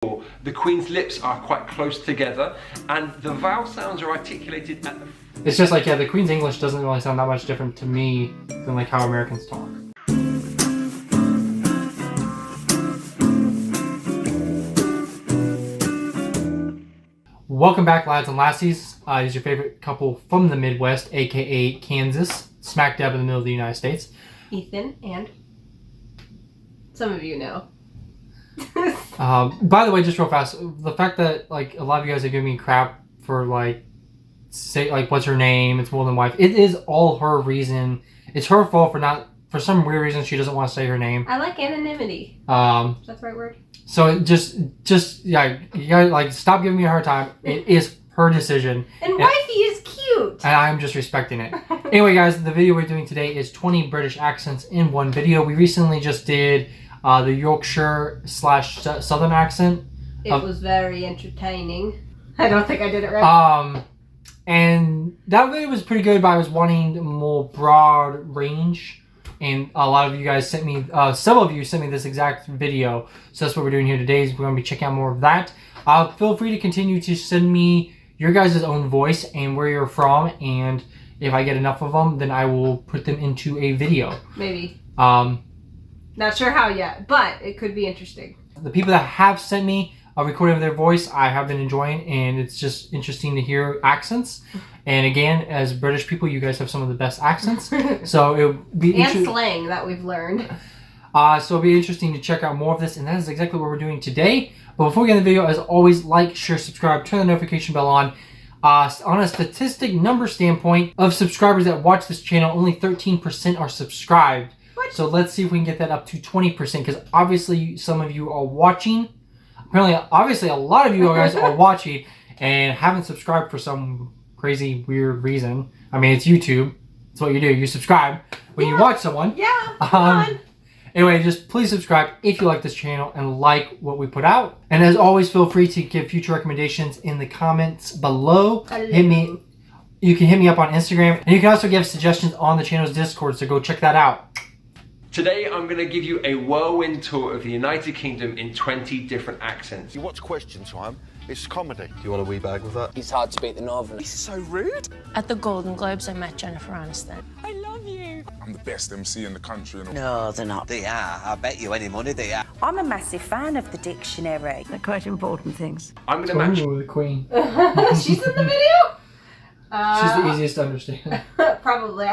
The Queen's lips are quite close together, and the vowel sounds are articulated at the... It's just like, yeah, the Queen's English doesn't really sound that much different to me than like how Americans talk. Welcome back, lads and lassies. This is your favorite couple from the Midwest, aka Kansas, smack dab in the middle of the United States. Ethan and some of you know. By the way, just real fast, the fact that like a lot of you guys are giving me crap for like say like what's her name? It's more than wife. It is all her reason. It's her fault for some weird reason she doesn't want to say her name. I like anonymity. Is that the right word? So just yeah, you gotta like stop giving me a hard time. It is her decision. And wifey is cute. And I'm just respecting it. Anyway, guys, the video we're doing today is 20 British accents in one video. We recently just did the Yorkshire / Southern accent. It was very entertaining. I don't think I did it right. And that video was pretty good, but I was wanting more broad range. And a lot of you guys sent me, several of you sent me this exact video. So that's what we're doing here today, is we're going to be checking out more of that. Feel free to continue to send me your guys' own voice and where you're from. And if I get enough of them, then I will put them into a video. Maybe. Not sure how yet, but it could be interesting. The people that have sent me a recording of their voice, I have been enjoying, and it's just interesting to hear accents. And again, as British people, you guys have some of the best accents. So it would be and slang that we've learned. So it'll be interesting to check out more of this, and that is exactly what we're doing today. But before we get in the video, as always, like, share, subscribe, turn the notification bell on. On a statistic number standpoint of subscribers that watch this channel, only 13% are subscribed. What? So let's see if we can get that up to 20%, because obviously some of you are watching. Apparently, obviously, a lot of you guys are watching and haven't subscribed for some crazy, weird reason. I mean, it's YouTube. It's what you do. You subscribe when you watch someone. Yeah, come on. Anyway, just please subscribe if you like this channel and like what we put out. And as always, feel free to give future recommendations in the comments below. Hello. You can hit me up on Instagram. And you can also give suggestions on the channel's Discord, so go check that out. Today I'm going to give you a whirlwind tour of the United Kingdom in 20 different accents. You watch Question Time, it's comedy. Do you want a wee bag with that? It's hard to beat the Northern. This is so rude. At the Golden Globes, I met Jennifer Aniston. I love you. I'm the best MC in the country. No, they're not. They are. I bet you any money they are. I'm a massive fan of the dictionary. They're quite important things. I'm going to match... Ooh, the Queen. She's in the video? She's the easiest to understand. Probably.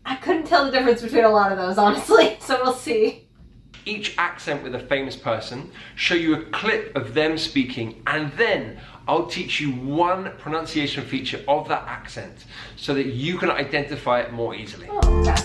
I couldn't tell the difference between a lot of those, honestly, so we'll see. Each accent with a famous person, show you a clip of them speaking, and then I'll teach you one pronunciation feature of that accent so that you can identify it more easily. Oh, okay.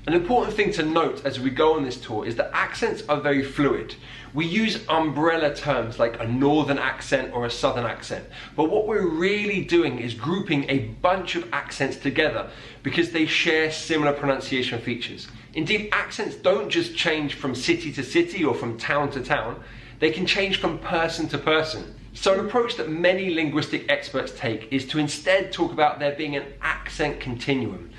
An important thing to note as we go on this tour is that accents are very fluid. We use umbrella terms like a northern accent or a southern accent, but what we're really doing is grouping a bunch of accents together because they share similar pronunciation features. Indeed, accents don't just change from city to city or from town to town, they can change from person to person. So an approach that many linguistic experts take is to instead talk about there being an accent continuum.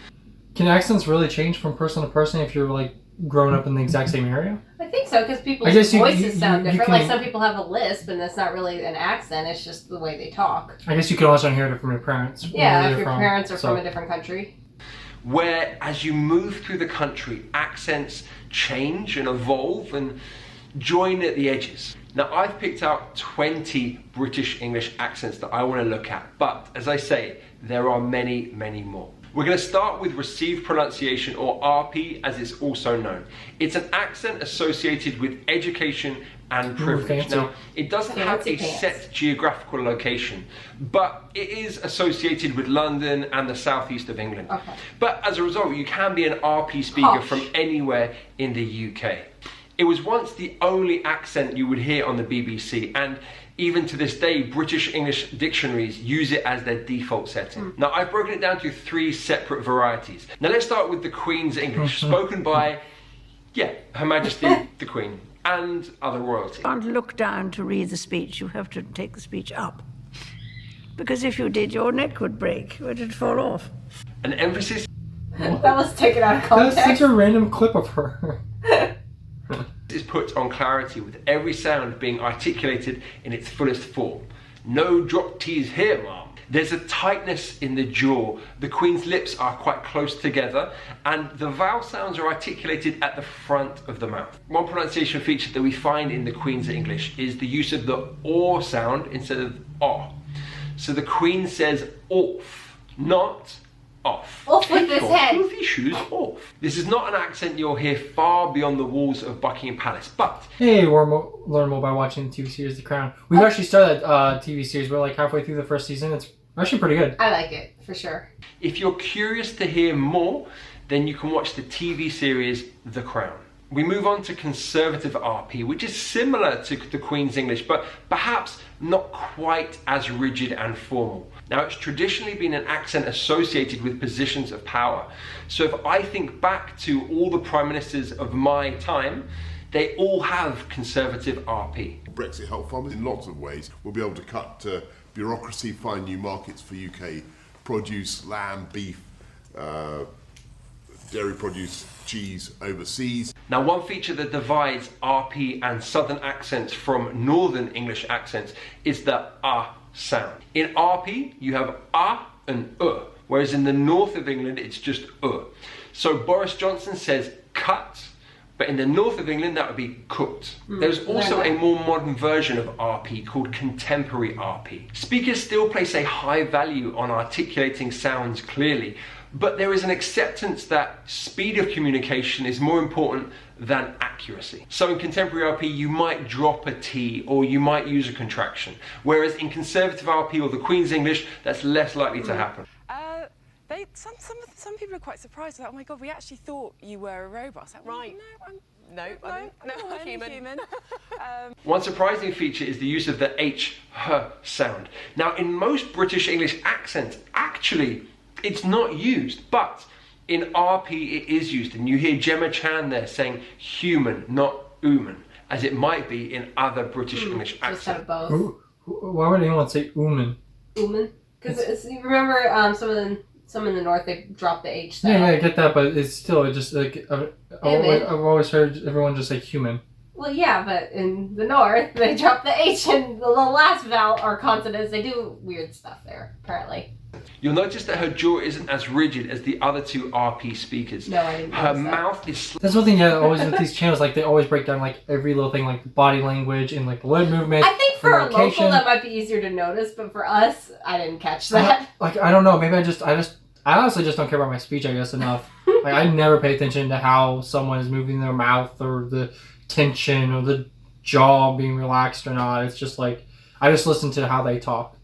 Can accents really change from person to person if you're like growing up in the exact same area? I think so, because people's voices sound different. Like some people have a lisp, and that's not really an accent, it's just the way they talk. I guess you can also inherit it from your parents. Yeah, if your parents are from a different country. Where as you move through the country, accents change and evolve and join at the edges. Now, I've picked out 20 British English accents that I want to look at, but as I say, there are many, many more. We're going to start with received pronunciation, or RP as it's also known. It's an accent associated with education and privilege. Now, it doesn't have a set geographical location, but it is associated with London and the southeast of England. Okay. But as a result, you can be an RP speaker from anywhere in the UK. It was once the only accent you would hear on the BBC, and even to this day, British English dictionaries use it as their default setting. Now, I've broken it down to 3 separate varieties. Now, let's start with the Queen's English, spoken by, Her Majesty the Queen and other royalty. You can't look down to read the speech, you have to take the speech up. Because if you did, your neck would break, it would fall off. An emphasis... That was taken out of context. That's such a random clip of her. It's put on clarity, with every sound being articulated in its fullest form. No drop T's here, ma'am. There's a tightness in the jaw. The Queen's lips are quite close together, and the vowel sounds are articulated at the front of the mouth. One pronunciation feature that we find in the Queen's English is the use of the or sound instead of ah. So the Queen says off, not off. Off with his head. Off his shoes, off. This is not an accent you'll hear far beyond the walls of Buckingham Palace, but... Hey, learn more by watching the TV series The Crown. We've actually started that TV series. We're like halfway through the first season. It's actually pretty good. I like it, for sure. If you're curious to hear more, then you can watch the TV series The Crown. We move on to conservative RP, which is similar to the Queen's English, but perhaps not quite as rigid and formal. Now, it's traditionally been an accent associated with positions of power. So if I think back to all the prime ministers of my time, they all have conservative RP. Brexit help farmers in lots of ways. We'll be able to cut bureaucracy, find new markets for UK produce, lamb, beef, dairy produce, cheese overseas. Now, one feature that divides RP and Southern accents from Northern English accents is the sound. In RP, you have and whereas in the north of England, it's just So Boris Johnson says cut, but in the north of England, that would be cooked. There's also a more modern version of RP called contemporary RP. Speakers still place a high value on articulating sounds clearly, but there is an acceptance that speed of communication is more important than accuracy. So in contemporary RP, you might drop a T or you might use a contraction, whereas in conservative RP or the Queen's English, that's less likely to happen. Some people are quite surprised. Like, oh my God, we actually thought you were a robot. Like, right. No, I'm human. One surprising feature is the use of the H sound. Now, in most British English accents, actually, it's not used, but in RP it is used, and you hear Gemma Chan there saying human, not human, as it might be in other British English accents. Just have both. Why would anyone say "uman"? Uman? Because you remember some in the north, they drop the H sound. Yeah, I get that, but it's still just like I've always heard everyone just say human. Well, yeah, but in the north, they drop the H in the last vowel or consonants. They do weird stuff there, apparently. You'll notice that her jaw isn't as rigid as the other two RP speakers. No, I didn't Her notice that. mouth is... That's one thing that always with these channels, like they always break down like every little thing, like the body language and like the leg movement. I think for a local location. that might be easier to notice, but for us, I didn't catch that. Like I don't know, maybe I honestly just don't care about my speech, I guess, enough. Like I never pay attention to how someone is moving their mouth or the tension or the jaw being relaxed or not. It's just like I just listen to how they talk.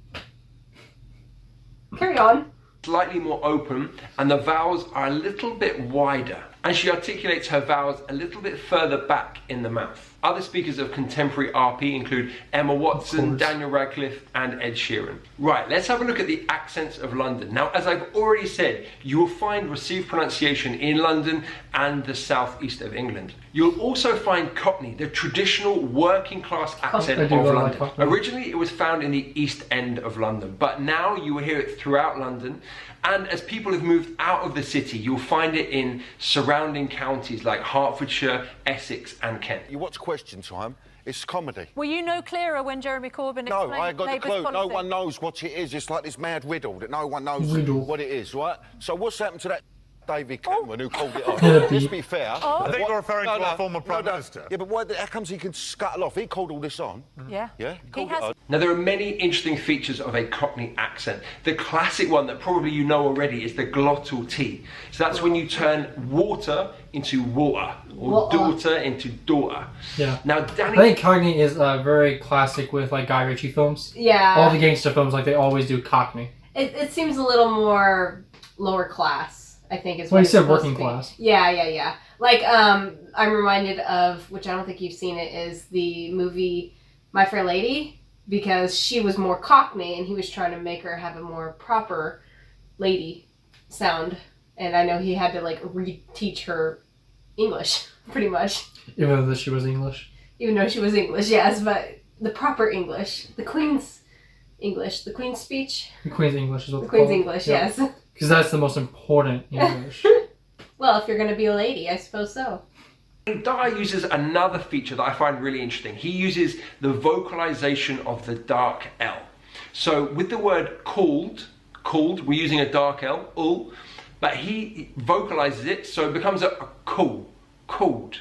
Carry on. Slightly more open, and the vowels are a little bit wider, and she articulates her vowels a little bit further back in the mouth. Other speakers of contemporary RP include Emma Watson, Daniel Radcliffe, and Ed Sheeran. Right, let's have a look at the accents of London. Now, as I've already said, you will find received pronunciation in London and the southeast of England. You'll also find Cockney, the traditional working class accent of London. Originally, it was found in the East End of London, but now you will hear it throughout London. And as people have moved out of the city, you'll find it in surrounding counties like Hertfordshire, Essex, and Kent. You watch Question Time, it's comedy. Were you no clearer when Jeremy Corbyn explained No, I got the Labour's clue. policy? No one knows what it is. It's like this mad riddle that no one knows what it is, right? So what's happened to that David Cameron who called it off? Let's be fair. I think you're referring to our former Prime Minister. Yeah, but how comes he can scuttle off? He called all this on. Yeah. Yeah? He has. Now, there are many interesting features of a Cockney accent. The classic one that probably you know already is the glottal T. So that's when you turn water into water, or daughter into daughter. Yeah. Now, I Danny... think Cockney is very classic with like Guy Ritchie films. Yeah. All the gangster films, like they always do Cockney. It seems a little more lower class, I think is what Well, you it's said supposed working to be. class. Yeah. Like, I'm reminded of, which I don't think you've seen it, is the movie My Fair Lady, because she was more Cockney and he was trying to make her have a more proper lady sound. And I know he had to like reteach her English, pretty much. Even though she was English. Even though she was English, yes, but the proper English, the Queen's English, the Queen's speech. The Queen's English is what The they Queen's call it. English, Yep. yes. Because that's the most important English. Well, if you're going to be a lady, I suppose so. Dye uses another feature that I find really interesting. He uses the vocalization of the dark L. So with the word called, we're using a dark L, ul, but he vocalizes it so it becomes a called.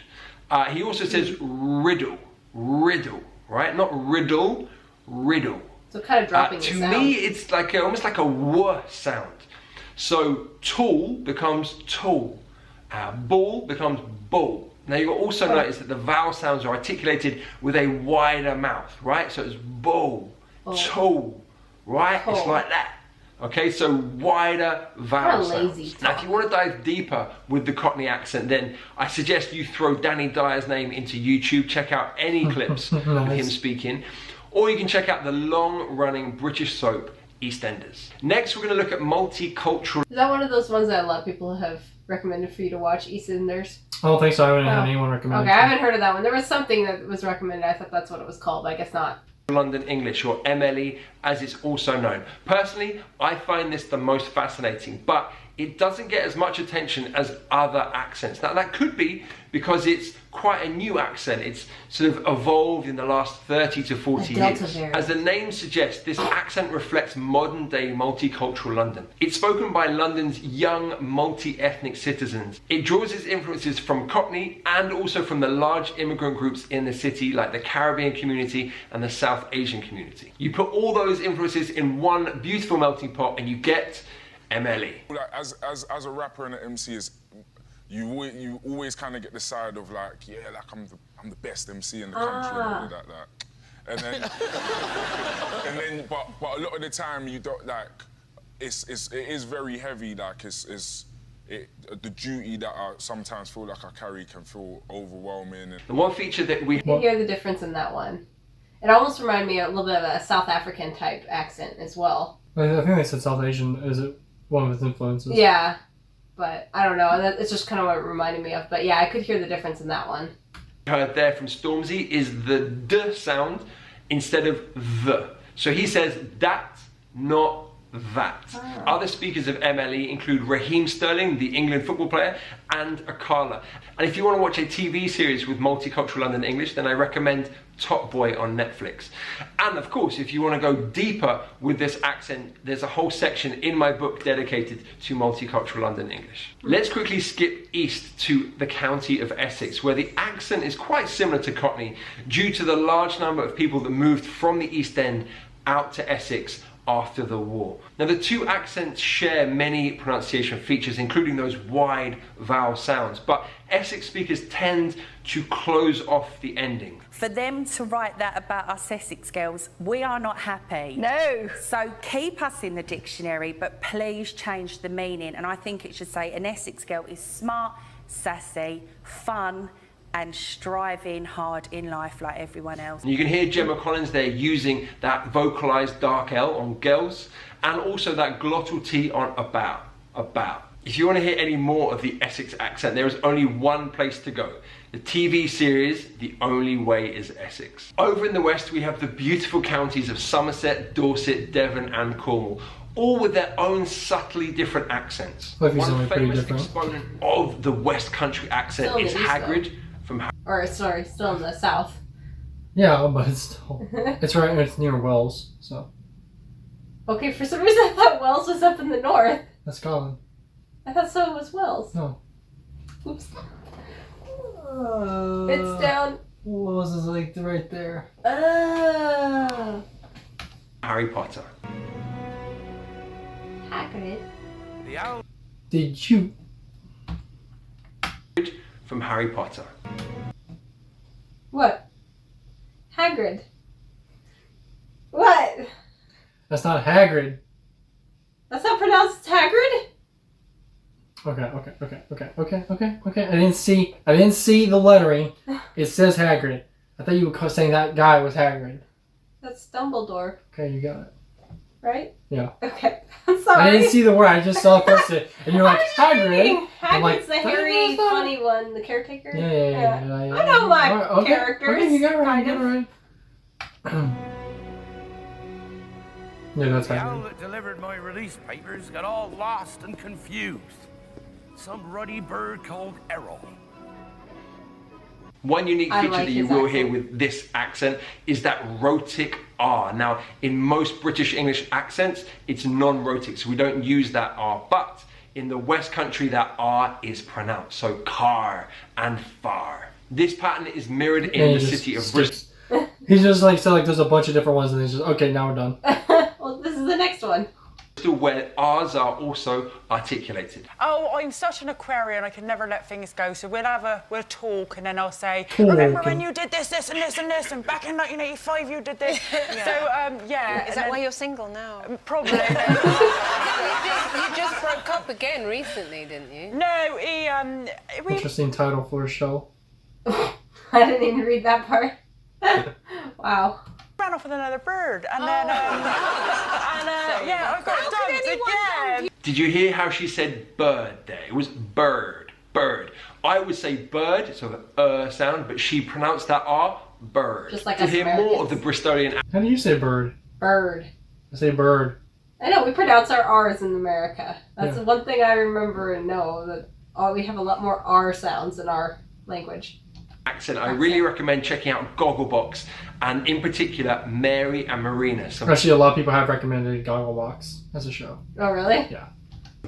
He also says riddle, right? Not riddle, riddle. So kind of dropping to the sound. me, it's like almost like a w sound. So tall becomes tall. Ball becomes bull. Now you'll also notice that the vowel sounds are articulated with a wider mouth, right? So it's bull, tall, right? It's like that. Okay, so wider vowel sounds. Now if you want to dive deeper with the Cockney accent, then I suggest you throw Danny Dyer's name into YouTube, check out any clips of him speaking, or you can check out the long-running British soap EastEnders. Next, we're going to look at multicultural. Is that one of those ones that a lot of people have recommended for you to watch, EastEnders? I don't think so. I haven't had anyone recommend it. Okay, I haven't heard of that one. There was something that was recommended. I thought that's what it was called, but I guess not. London English, or MLE as it's also known. Personally, I find this the most fascinating, but it doesn't get as much attention as other accents. Now that could be because it's quite a new accent. It's sort of evolved in the last 30 to 40 years. As the name suggests, this accent reflects modern day multicultural London. It's spoken by London's young multi-ethnic citizens. It draws its influences from Cockney and also from the large immigrant groups in the city like the Caribbean community and the South Asian community. You put all those influences in one beautiful melting pot and you get MLE. Like, as a rapper and an MC, you always kind of get the side of like, yeah, like I'm the best MC in the country and all that. And then, but a lot of the time you don't like. It is very heavy. Like the duty that I sometimes feel like I carry can feel overwhelming. The one feature that we can hear the difference in that one. It almost reminded me a little bit of a South African type accent as well. I think they said South Asian is one of its influences. Yeah, but I don't know. It's just kind of what it reminded me of. But yeah, I could hear the difference in that one. Heard there from Stormzy is the D sound instead of the. So he says that, not that. Other speakers of MLE include Raheem Sterling, the England football player, and Akala. And if you want to watch a TV series with multicultural London English, then I recommend Top Boy on Netflix. And of course, if you want to go deeper with this accent, there's a whole section in my book dedicated to multicultural London English. Let's quickly skip east to the county of Essex, where the accent is quite similar to Cockney due to the large number of people that moved from the East End out to Essex after the war. Now the two accents share many pronunciation features, including those wide vowel sounds, but Essex speakers tend to close off the ending. For them to write that about us Essex girls, we are not happy. No. So keep us in the dictionary, but please change the meaning. And I think it should say an Essex girl is smart, sassy, fun, and striving hard in life like everyone else. You can hear Gemma Collins there using that vocalised dark L on girls and also that glottal T on about. If you want to hear any more of the Essex accent, there is only one place to go. The TV series, The Only Way is Essex. Over in the west, we have the beautiful counties of Somerset, Dorset, Devon and Cornwall, all with their own subtly different accents. One famous exponent of the West Country accent is Hagrid. Still in the south. Yeah, but it's still, it's near Wells, so. Okay, for some reason I thought Wells was up in the north. That's Scotland. I thought so was Wells. No. Oops. It's down. Wells is like right there. Harry Potter. Hagrid. Did you? From Harry Potter. What? Hagrid. What? That's not Hagrid. That's not pronounced Hagrid? Okay. I didn't see the lettering. It says Hagrid. I thought you were saying that guy was Hagrid. That's Dumbledore. Okay, you got it. Right? Yeah. Okay. I'm sorry. I didn't see the word. I just saw it, and you're like Hagrid. Hagrid's the hairy, funny one, the caretaker. Yeah. I know my characters. Okay, you got it right. Yeah, that's The Hagrid. owl that delivered my release papers got all lost and confused. Some ruddy bird called Errol. One unique feature that you will hear with this accent is that rhotic R. Now, in most British English accents, it's non-rhotic, so we don't use that R, but in the West Country, that R is pronounced, so car and far. This pattern is mirrored in the city of Bristol. He's just like, so like there's a bunch of different ones and he's just, okay, now we're done. Well, this is the next one. Where R's are also articulated. Oh, I'm such an Aquarian, I can never let things go. So we'll talk and then I'll say, remember when you did this, this and this and this, and back in 1985 you did this. Yeah. So, yeah. Is that why you're single now? Probably. You just broke up again recently, didn't you? No, Interesting title for a show. I didn't even read that part. Wow. Ran off with another bird, and then, yeah, I got dumped again. Did you hear how she said bird there? It was bird, bird. I would say bird, so the sound, but she pronounced that R, bird. Just like to hear Americans. more of the Bristolian. How do you say bird? Bird. I say bird. I know, we pronounce our R's in America. That's the one thing I remember and know, that we have a lot more R sounds in our language. Accent. I really recommend checking out Gogglebox, and in particular Mary and Marina. Actually, a lot of people have recommended Gogglebox as a show. Oh, really? Yeah.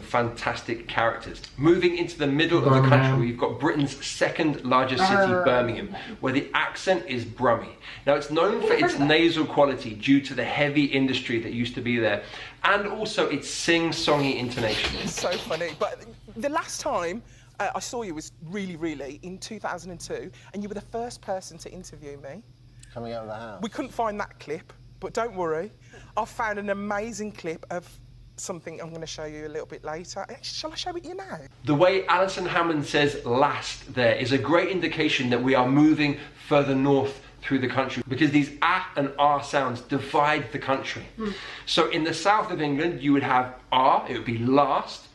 Fantastic characters. Moving into the middle of the country, we've got Britain's second largest city, Birmingham, where the accent is Brummy. Now, it's known for its nasal quality due to the heavy industry that used to be there, and also its sing-songy intonation. It's so funny, but the last time I saw you was really in 2002, and you were the first person to interview me. Coming out of the house. We couldn't find that clip, but don't worry. I've found an amazing clip of something I'm going to show you a little bit later. Shall I show it you now? The way Alison Hammond says last there is a great indication that we are moving further north through the country, because these A and R sounds divide the country. So in the south of England, you would have R, it would be last,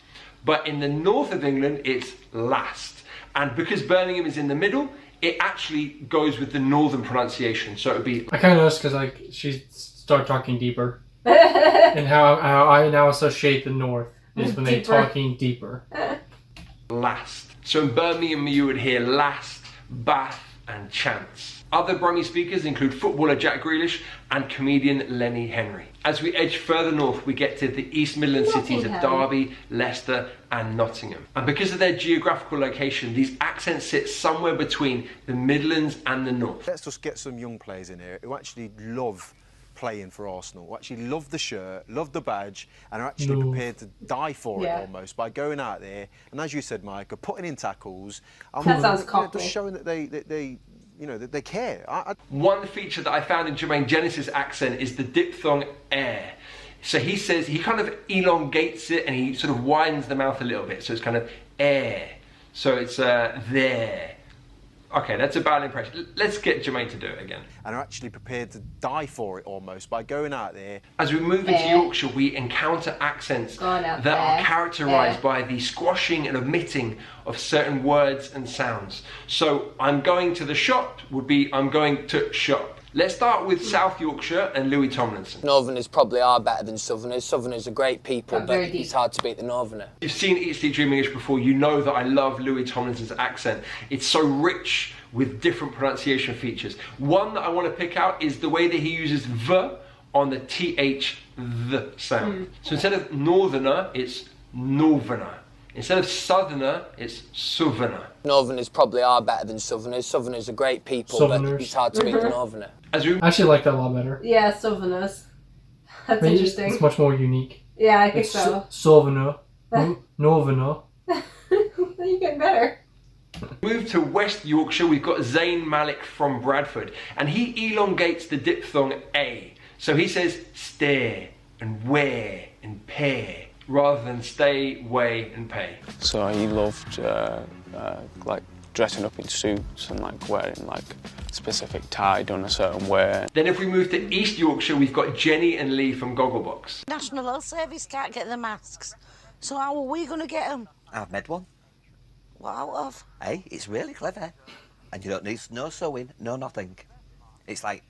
but in the north of England, it's last. And because Birmingham is in the middle, it actually goes with the northern pronunciation. So it would be... I kind of noticed because like she started talking deeper. And how I now associate the north is when they're talking deeper. Last. So in Birmingham, you would hear last, Bath, and chance. Other Brummie speakers include footballer Jack Grealish and comedian Lenny Henry. As we edge further north, we get to the East Midland cities of Derby, Leicester, and Nottingham. And because of their geographical location, these accents sit somewhere between the Midlands and the north. Let's just get some young players in here who actually love playing for Arsenal, who actually love the shirt, love the badge, and are actually prepared to die for it almost by going out there and, as you said, Mike, putting in tackles. That sounds cocky. Just showing that they that they care. One feature that I found in Jermaine Genesis' accent is the diphthong air. So he says, he kind of elongates it and he sort of widens the mouth a little bit. So it's kind of air. So it's there. Okay, that's a bad impression. Let's get Jermaine to do it again. And are actually prepared to die for it almost by going out there. As we move into Yorkshire, we encounter accents that are characterised by the squashing and omitting of certain words and sounds. So I'm going to the shop would be I'm going to shop. Let's start with South Yorkshire and Louis Tomlinson. Northerners probably are better than Southerners. Southerners are great people, but it's hard to beat the Northerner. If you've seen Eat, Sleep, Dream English before, you know that I love Louis Tomlinson's accent. It's so rich with different pronunciation features. One that I want to pick out is the way that he uses the on the TH, the sound. So instead of Northerner, it's Northerner. Instead of Southerner, it's Southerner. Northerners probably are better than Southerners. Southerners are great people, but it's hard to beat the Northerner. I actually like that a lot better. Yeah, Southerners. That's interesting. It's much more unique. Yeah, I think so. Southerners. Northerner. You're getting better. Move to West Yorkshire, we've got Zayn Malik from Bradford, and he elongates the diphthong A. So he says stay and wear and pay, rather than stay, weigh and pay. So he loved like dressing up in suits and like wearing like specific tie done a certain way. Then if we move to East Yorkshire, we've got Jenny and Lee from Gogglebox. National Health Service can't get the masks, so how are we going to get them? I've made one. What out of? Hey, it's really clever. And you don't need no sewing, no nothing. It's like,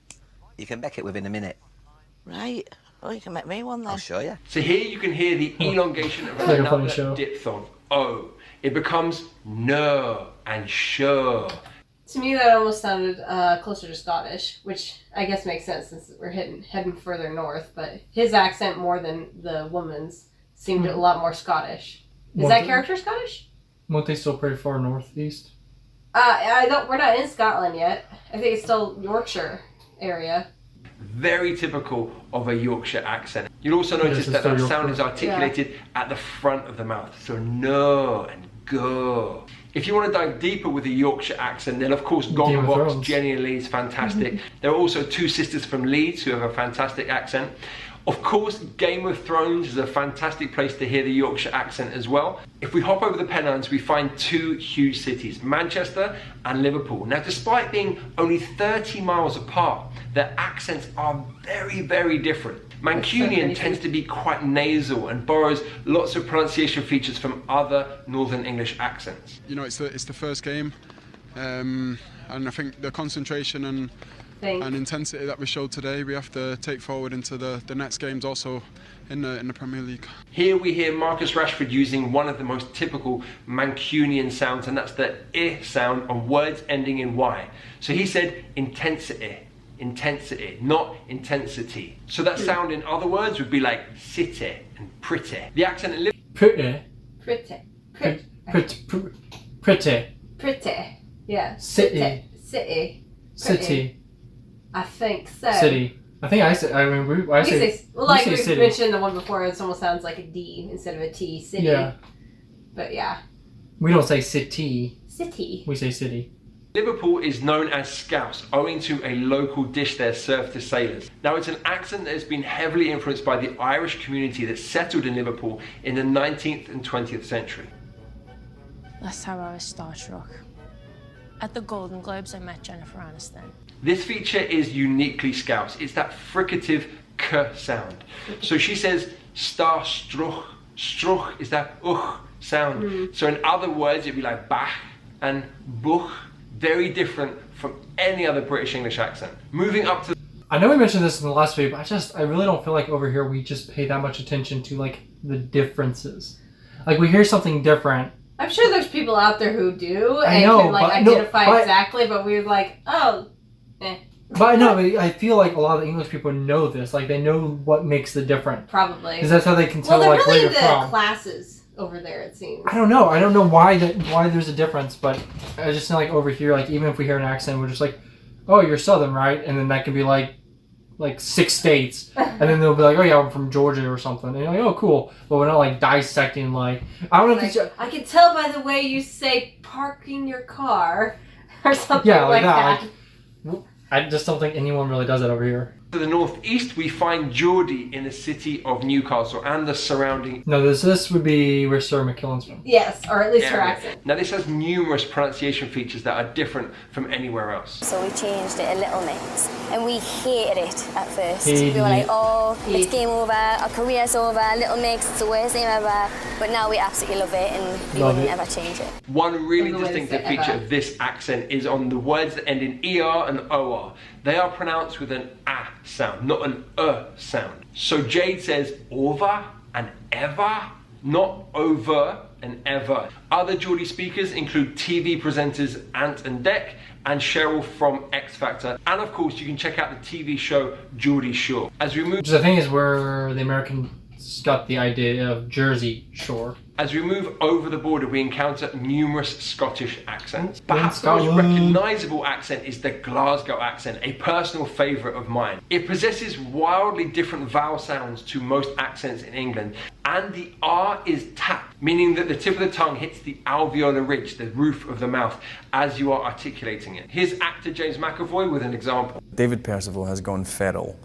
you can make it within a minute. Right. Oh, you can make me one then. I'll show you. So here you can hear the elongation of another diphthong, O. It becomes no and sure. To me, that almost sounded closer to Scottish, which I guess makes sense since we're heading further north. But his accent more than the woman's seemed a lot more Scottish. Is that character Scottish? Won't they still pretty far northeast? I don't. We're not in Scotland yet. I think it's still Yorkshire area. Very typical of a Yorkshire accent. You'll also notice that the sound is articulated at the front of the mouth. So no and go. If you want to dive deeper with a Yorkshire accent, then of course Gogglebox, Jenny and Leeds, fantastic. There are also two sisters from Leeds who have a fantastic accent. Of course, Game of Thrones is a fantastic place to hear the Yorkshire accent as well. If we hop over the Pennines, we find two huge cities, Manchester and Liverpool. Now, despite being only 30 miles apart, their accents are very, very different. Mancunian tends to be quite nasal and borrows lots of pronunciation features from other Northern English accents. You know, it's the first game, and I think the concentration and intensity that we showed today, we have to take forward into the next games also in the Premier League. Here we hear Marcus Rashford using one of the most typical Mancunian sounds, and that's the I sound on words ending in Y. So he said intensity. Intensity, not intensity. So that sound in other words would be like city and pretty. The accent in Pretty. Pretty. Yeah. City. City. I think so. City. I think I say. I mean, I say. Like we city. mentioned the one before, it almost sounds like a D instead of a T. City. Yeah. But yeah. We don't say city. City. We say city. Liverpool is known as Scouse, owing to a local dish there served to sailors. Now, it's an accent that has been heavily influenced by the Irish community that settled in Liverpool in the 19th and 20th century. That's how I was starstruck. At the Golden Globes, I met Jennifer Aniston. This feature is uniquely Scouse. It's that fricative k sound. So she says starstruck. Struck is that sound. So in other words, it'd be like bach and buch. Very different from any other British English accent. Moving up to... I know we mentioned this in the last video, but I really don't feel like over here we just pay that much attention to like the differences. Like we hear something different. I'm sure there's people out there who do and can like identify exactly, but we're like, oh, eh. But no, I feel like a lot of English people know this. Like they know what makes the difference. Probably. Because that's how they can tell like where you're from. The classes over there, it seems. I don't know why there's a difference, but I just know like over here, like even if we hear an accent, we're just like, oh, you're Southern, right? And then that could be like 6 states, and then they'll be like, oh yeah, I'm from Georgia or something, and you're like, oh cool, but we're not like dissecting like I don't know if it's I can tell by the way you say parking your car or something like that. Like, I just don't think anyone really does that over here. To the northeast, we find Geordie in the city of Newcastle and the surrounding... No, this would be where Sarah McKillen's from. Yes, or at least her accent. Now this has numerous pronunciation features that are different from anywhere else. So we changed it a little bit, and we hated it at first. We were like, oh, it's game over, our career's over, Little Mix, it's the worst name ever. But now we absolutely love it, and we wouldn't ever change it. One really distinctive feature of this accent is on the words that end in ER and OR. They are pronounced with an A sound, not an sound. So Jade says over and ever, not over and ever. Other Geordie speakers include TV presenters Ant and Dec and Cheryl from X Factor. And of course, you can check out the TV show Geordie Shore. As we move... The thing is where the Americans got the idea of Jersey Shore. As we move over the border, we encounter numerous Scottish accents. Perhaps the most recognisable accent is the Glasgow accent, a personal favourite of mine. It possesses wildly different vowel sounds to most accents in England, and the R is tapped, meaning that the tip of the tongue hits the alveolar ridge, the roof of the mouth, as you are articulating it. Here's actor James McAvoy with an example. David Percival has gone feral.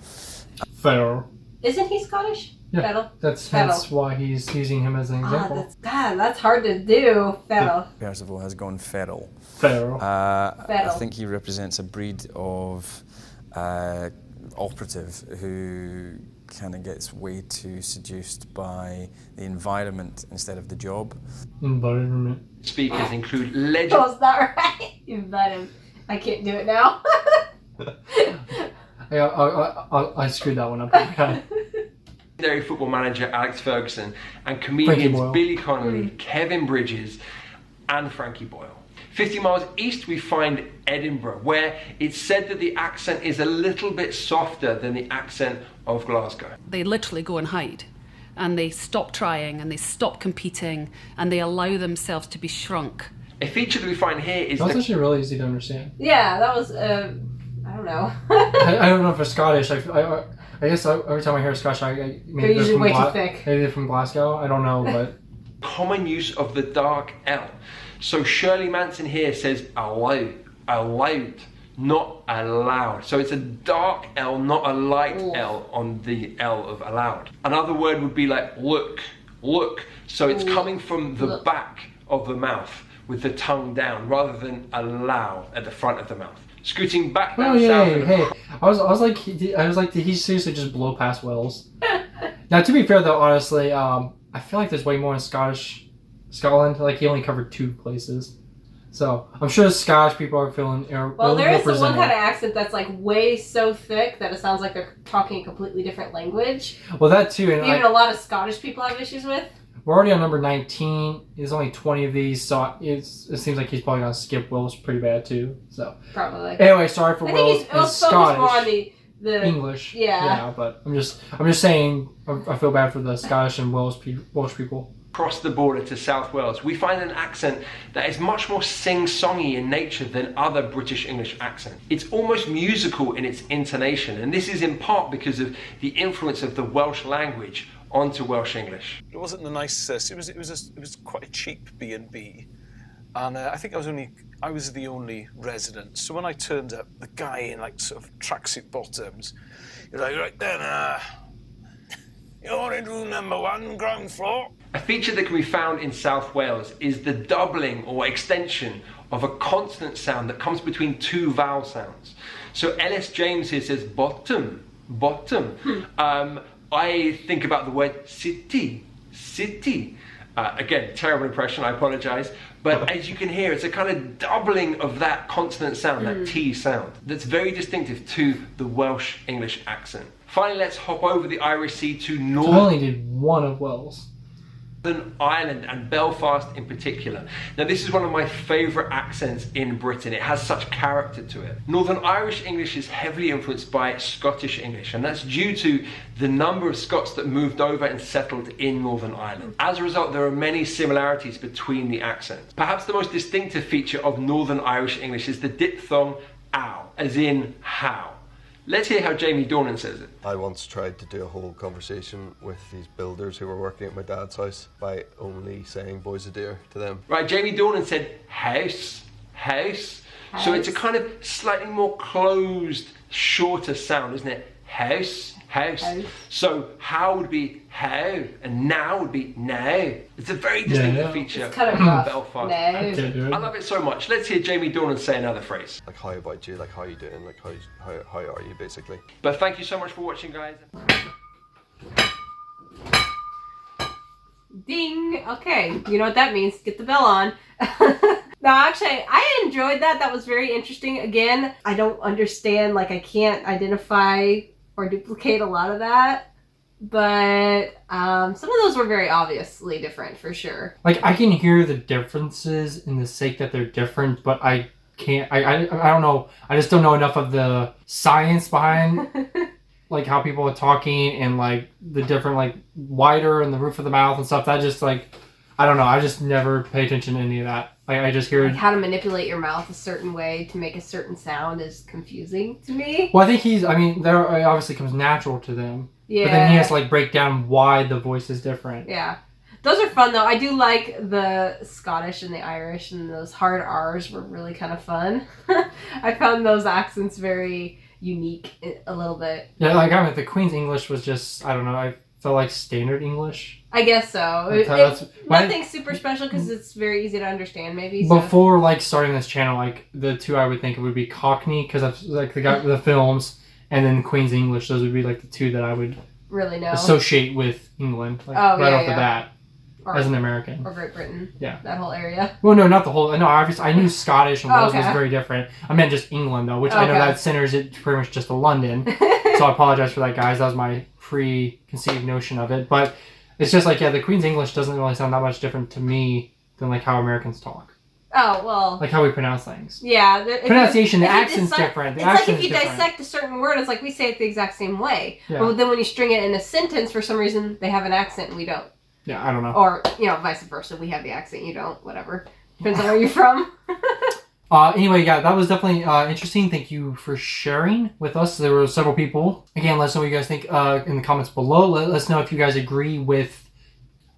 Feral. Isn't he Scottish? Yeah, Fettle. That's why he's using him as an example. That's hard to do, Fettle. Percival has gone feral. Feral. I think he represents a breed of operative who kind of gets way too seduced by the environment instead of the job. Environment. Speakers include legend. Oh, it's not right. Environment. I can't do it now. I screwed that one up. Okay. Legendary football manager Alex Ferguson and comedians Billy Connolly, Kevin Bridges and Frankie Boyle. 50 miles east we find Edinburgh, where it's said that the accent is a little bit softer than the accent of Glasgow. They literally go and hide, and they stop trying, and they stop competing, and they allow themselves to be shrunk. A feature that we find here is that's actually really easy to understand. Yeah, that was, I don't know. I don't know if it's Scottish. I guess every time I hear Scottish, maybe they're usually way too thick. Maybe they're from Glasgow. I don't know, but common use of the dark L. So Shirley Manson here says allowed, not allowed. So it's a dark L, not a light L on the L of allowed. Another word would be like look. So it's coming from the back of the mouth with the tongue down rather than allow at the front of the mouth. Scooting back down south. Hey. I was like, did he seriously just blow past Wales? Now, to be fair though, honestly, I feel like there's way more in Scotland. Like he only covered 2 places, so I'm sure Scottish people are feeling. Well, there is the one kind of accent that's like way so thick that it sounds like they're talking a completely different language. Well, that too, and even a lot of Scottish people have issues with. We're already on number 19. There's only 20 of these, so it seems like he's probably gonna skip Will's pretty bad too. So probably. Anyway, sorry for Will's. It's Scottish. More on the English. Yeah, but I'm just saying. I feel bad for the Scottish and Welsh people. Across the border to South Wales, we find an accent that is much more sing-songy in nature than other British English accents. It's almost musical in its intonation, and this is in part because of the influence of the Welsh language onto Welsh English. It wasn't the nicest. It was quite a cheap B&B, and I think I was the only resident. So when I turned up, the guy in like sort of tracksuit bottoms, you're like, right then, you're in room number 1, ground floor. A feature that can be found in South Wales is the doubling or extension of a consonant sound that comes between 2 vowel sounds. So Ellis James here says bottom. I think about the word city. Again, terrible impression, I apologise. But as you can hear, it's a kind of doubling of that consonant sound, that T sound, that's very distinctive to the Welsh English accent. Finally, let's hop over the Irish Sea to Northern I only did 1 of Wales. Ireland and Belfast in particular. Now this is one of my favourite accents in Britain. It has such character to it. Northern Irish English is heavily influenced by Scottish English, and that's due to the number of Scots that moved over and settled in Northern Ireland. As a result, there are many similarities between the accents. Perhaps the most distinctive feature of Northern Irish English is the diphthong ow, as in how. Let's hear how Jamie Dornan says it. I once tried to do a whole conversation with these builders who were working at my dad's house by only saying boys a dear to them. Right, Jamie Dornan said house. So it's a kind of slightly more closed, shorter sound, isn't it? House. So how would be how, and now would be now. It's a very distinctive feature it's kind of of Belfast. No. I love it so much. Let's hear Jamie Dornan say another phrase. Like, how about you? Like, how you doing? Like, how are you, basically? But thank you so much for watching, guys. Ding. Okay, you know what that means. Get the bell on. No, actually, I enjoyed that. That was very interesting. Again, I don't understand, like I can't identify or duplicate a lot of that. But some of those were very obviously different, for sure. Like, I can hear the differences in the sake that they're different, but I can't, I don't know, I just don't know enough of the science behind like how people are talking and like the different like wider and the roof of the mouth and stuff. That just like, I don't know, I just never pay attention to any of that. I just hear like how to manipulate your mouth a certain way to make a certain sound is confusing to me. Well, I think there obviously comes natural to them. Yeah. But then he has to like break down why the voice is different. Yeah. Those are fun though. I do like the Scottish and the Irish, and those hard R's were really kind of fun. I found those accents very unique a little bit. Yeah, like I mean, the Queen's English was just, I don't know, I felt like standard English. I guess so. Nothing super special because it's very easy to understand maybe. So. Before like starting this channel, like the 2 I would think it would be Cockney because of like the films, and then Queen's English. Those would be like the 2 that I would really know associate with England, like off the bat. Or, as an American. Or Great Britain. Yeah. That whole area. Well, no, not the whole. No, obviously, I knew Scottish and Wales was very different. I meant just England, though, which I know that centers it pretty much just to London. So I apologize for that, guys. That was my preconceived notion of it. But it's just like, yeah, the Queen's English doesn't really sound that much different to me than like how Americans talk. Oh, well. Like how we pronounce things. Yeah. Pronunciation, the accent's different. It's like if you dissect a certain word, it's like we say it the exact same way. Yeah. But then when you string it in a sentence, for some reason, they have an accent and we don't. Yeah, I don't know. Or, vice versa. We have the accent, you don't. Whatever. Depends on where you're from. Anyway, yeah, that was definitely interesting. Thank you for sharing with us. There were several people. Again, let us know what you guys think in the comments below. Let us know if you guys agree with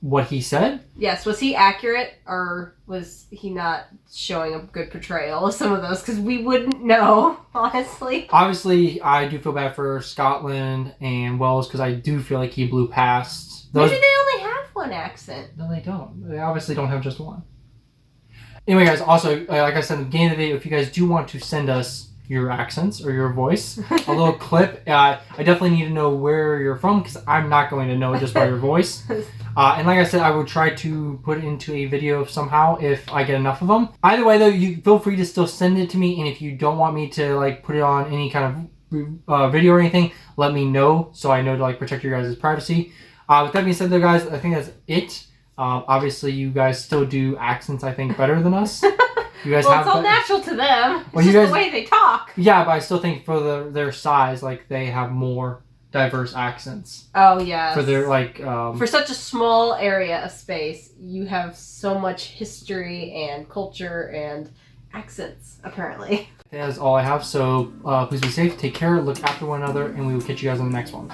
what he said. Yes, was he accurate or was he not showing a good portrayal of some of those? Because we wouldn't know, honestly. Obviously, I do feel bad for Scotland and Wales because I do feel like he blew past those. Maybe they only have one accent. No, they don't. They obviously don't have just one. Anyway, guys, also, like I said at the beginning of the video, if you guys do want to send us your accents or your voice, a little clip, I definitely need to know where you're from because I'm not going to know just by your voice. And like I said, I will try to put it into a video somehow if I get enough of them. Either way, though, you feel free to still send it to me, and if you don't want me to like put it on any kind of video or anything, let me know so I know to like protect your guys' privacy. With that being said, though, guys, I think that's it. Obviously, you guys still do accents, I think, better than us. You guys well, it's all natural to them. It's well, just you guys, the way they talk. Yeah, but I still think for their size, like, they have more diverse accents. Oh, yeah. For their, like... for such a small area of space, you have so much history and culture and accents, apparently. That is all I have, so please be safe, take care, look after one another, and we will catch you guys on the next one.